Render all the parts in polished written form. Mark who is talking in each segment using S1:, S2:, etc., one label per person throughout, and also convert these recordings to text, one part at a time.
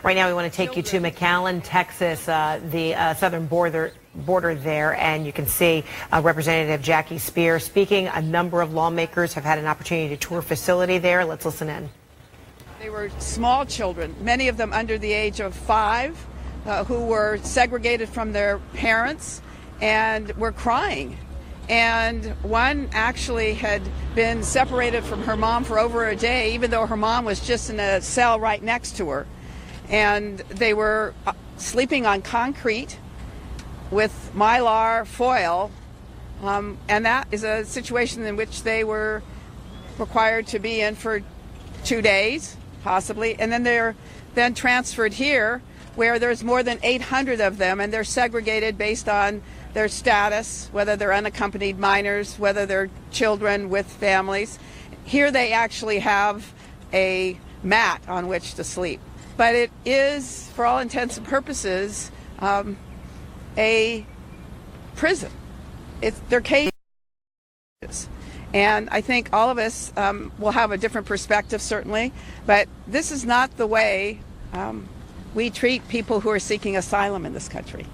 S1: Right now we want to take you to McAllen, Texas, the southern border there, and you can see Representative Jackie Speier speaking. A number of lawmakers have had an opportunity to tour facility there. Let's listen in.
S2: They were small children, many of them under the age of 5, who were segregated from their parents and were crying. And one actually had been separated from her mom for over a day, even though her mom was just in a cell right next to her. And they were sleeping on concrete with mylar foil, and that is a situation in which they were required to be in for 2 days, possibly, and then they're then transferred here, where there's more than 800 of them, and they're segregated based on their status, whether they're unaccompanied minors, whether they're children with families. Here they actually have a mat on which to sleep. But it is, for all intents and purposes, a prison. They're cages. And I think all of us will have a different perspective, certainly, but this is not the way we treat people who are seeking asylum in this country.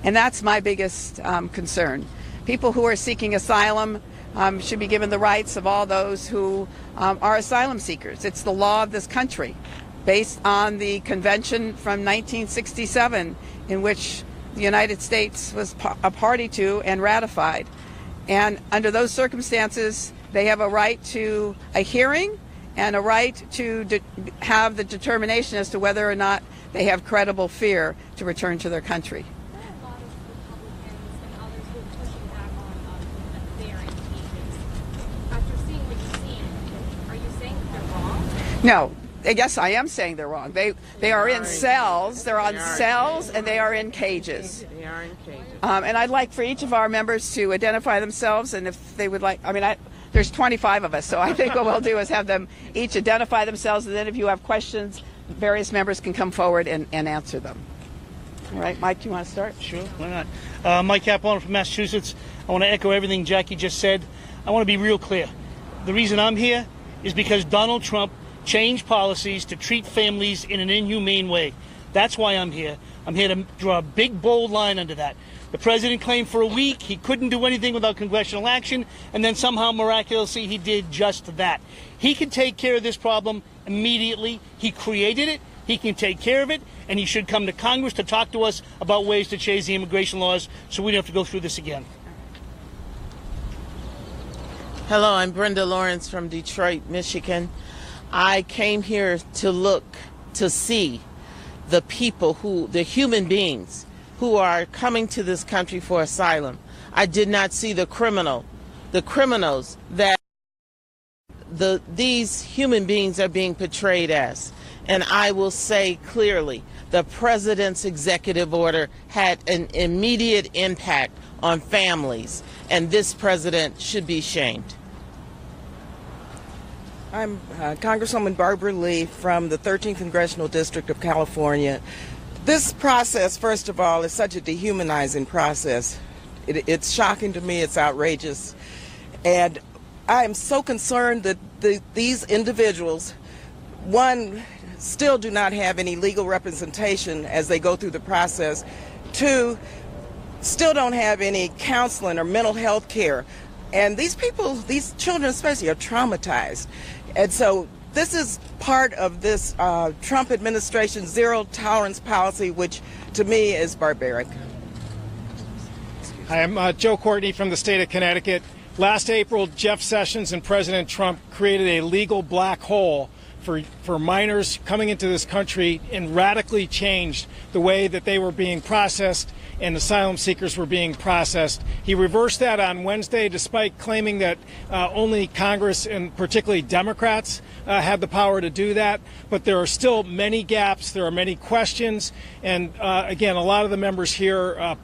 S2: And that's my biggest concern. People who are seeking asylum should be given the rights of all those who are asylum seekers. It's the law of this country, based on the convention from 1967, in which the United States was a party to and ratified. And under those circumstances, they have a right to a hearing and a right to have the determination as to whether or not they have credible fear to return to their country. No, yes, I am saying they're wrong. They are in cells. They're on cells, and they are in cages.
S3: They are in cages.
S2: And I'd like for each of our members to identify themselves, and if they would like, there's 25 of us, so I think what we'll do is have them each identify themselves, and then if you have questions, various members can come forward and answer them. All right, Mike, do you want to start?
S4: Sure, why not? Mike McAllen from Massachusetts. I want to echo everything Jackie just said. I want to be real clear. The reason I'm here is because Donald Trump changed policies to treat families in an inhumane way. That's why I'm here. I'm here to draw a big, bold line under that. The president claimed for a week he couldn't do anything without congressional action, and then somehow miraculously he did just that. He can take care of this problem immediately. He created it. He can take care of it, and he should come to Congress to talk to us about ways to change the immigration laws so we don't have to go through this again.
S3: Hello, I'm Brenda Lawrence from Detroit, Michigan. I came here to see the people the human beings who are coming to this country for asylum. I did not see the criminals that these human beings are being portrayed as. And I will say clearly, the president's executive order had an immediate impact on families, and this president should be shamed.
S5: I'm Congresswoman Barbara Lee from the 13th Congressional District of California. This process, first of all, is such a dehumanizing process. It's shocking to me, it's outrageous. And I am so concerned that these individuals, one, still do not have any legal representation as they go through the process. Two, still don't have any counseling or mental health care. And these people, these children especially, are traumatized. And so this is part of this Trump administration zero tolerance policy, which to me is barbaric.
S6: Hi, I'm Joe Courtney from the state of Connecticut. Last April, Jeff Sessions and President Trump created a legal black hole for minors coming into this country and radically changed the way that they were being processed and asylum seekers were being processed. He reversed that on Wednesday, despite claiming that only Congress and particularly Democrats had the power to do that. But there are still many gaps. There are many questions. And again, a lot of the members here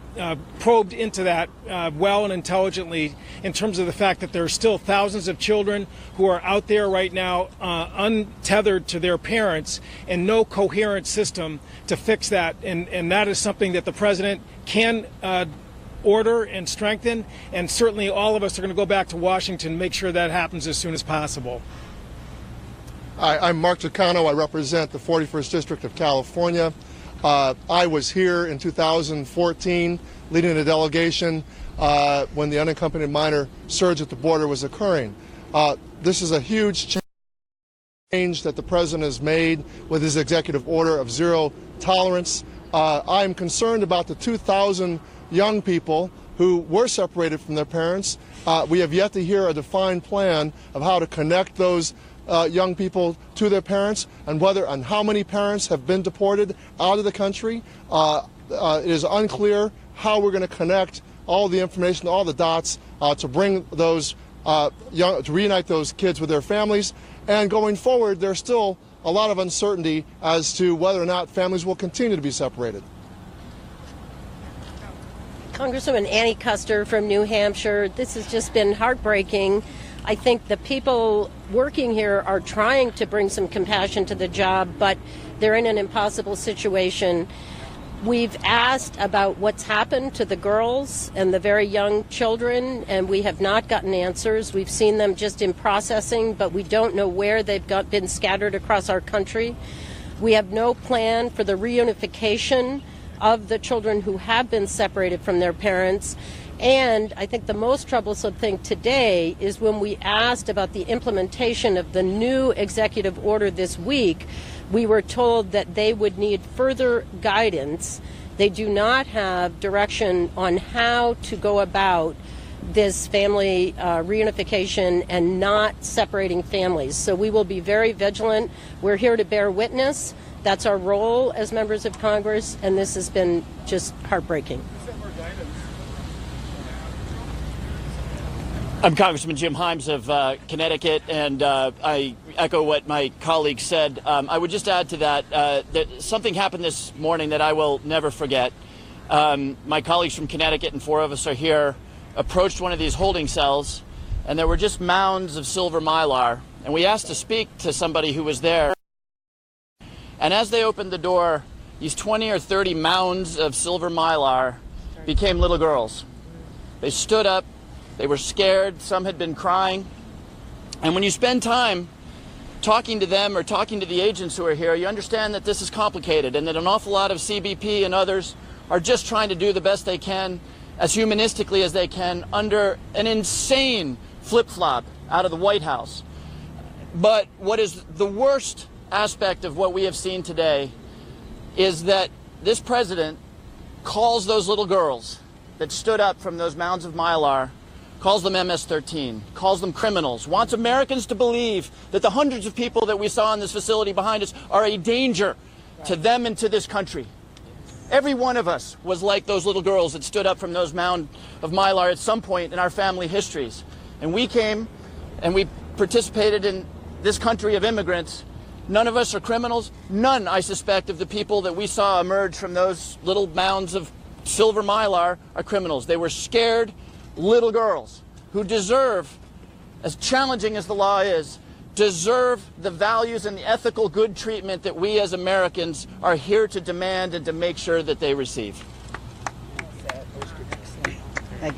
S6: probed into that well and intelligently in terms of the fact that there are still thousands of children who are out there right now untethered to their parents and no coherent system to fix that. And that is something that the president can order and strengthen, and certainly all of us are going to go back to Washington and make sure that happens as soon as possible.
S7: I'm Mark Giacano. I represent the 41st District of California. I was here in 2014 leading a delegation when the unaccompanied minor surge at the border was occurring. This is a huge change that the President has made with his executive order of zero tolerance. I'm concerned about the 2,000 young people who were separated from their parents. We have yet to hear a defined plan of how to connect those young people to their parents and how many parents have been deported out of the country. It is unclear how we're going to connect all the information, all the dots to bring those to reunite those kids with their families. And going forward, there's still a lot of uncertainty as to whether or not families will continue to be separated.
S8: Congresswoman Annie Custer from New Hampshire, this has just been heartbreaking. I think the people working here are trying to bring some compassion to the job, but they're in an impossible situation. We've asked about what's happened to the girls and the very young children, and we have not gotten answers. We've seen them just in processing, but we don't know where they've been scattered across our country. We have no plan for the reunification of the children who have been separated from their parents. And I think the most troublesome thing today is when we asked about the implementation of the new executive order this week, we were told that they would need further guidance. They do not have direction on how to go about this family reunification and not separating families. So we will be very vigilant. We're here to bear witness. That's our role as members of Congress, and this has been just heartbreaking.
S9: I'm Congressman Jim Himes of Connecticut, and I echo what my colleague said. I would just add to that that something happened this morning that I will never forget. My colleagues from Connecticut, and 4 of us are here, approached one of these holding cells, and there were just mounds of silver mylar. And we asked to speak to somebody who was there. And as they opened the door, these 20 or 30 mounds of silver mylar became little girls. They stood up. They were scared. Some had been crying. And when you spend time talking to them or talking to the agents who are here, you understand that this is complicated and that an awful lot of CBP and others are just trying to do the best they can, as humanistically as they can, under an insane flip-flop out of the White House. But what is the worst aspect of what we have seen today is that this president calls those little girls that stood up from those mounds of mylar, calls them MS-13, calls them criminals, wants Americans to believe that the hundreds of people that we saw in this facility behind us are a danger to them and to this country. Every one of us was like those little girls that stood up from those mound of mylar at some point in our family histories. And we came and we participated in this country of immigrants. None of us are criminals. None, I suspect, of the people that we saw emerge from those little mounds of silver mylar are criminals. They were scared little girls who deserve, as challenging as the law is, deserve the values and the ethical good treatment that we as Americans are here to demand and to make sure that they receive.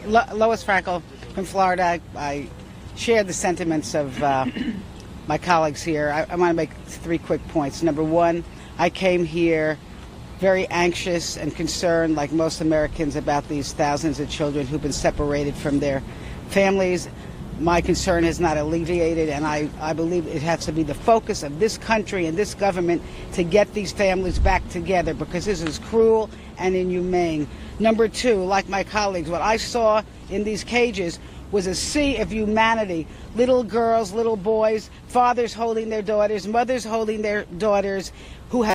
S10: Lois Frankel from Florida. I share the sentiments of my colleagues here. I want to make 3 quick points. Number 1, I came here very anxious and concerned, like most Americans, about these thousands of children who've been separated from their families. My concern has not alleviated, and I believe it has to be the focus of this country and this government to get these families back together, because this is cruel and inhumane. Number 2, like my colleagues, what I saw in these cages was a sea of humanity. Little girls, little boys, fathers holding their daughters, mothers holding their daughters, who have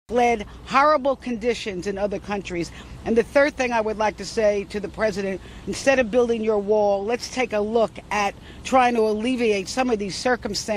S10: fled horrible conditions in other countries. And the third thing I would like to say to the president, instead of building your wall, let's take a look at trying to alleviate some of these circumstances.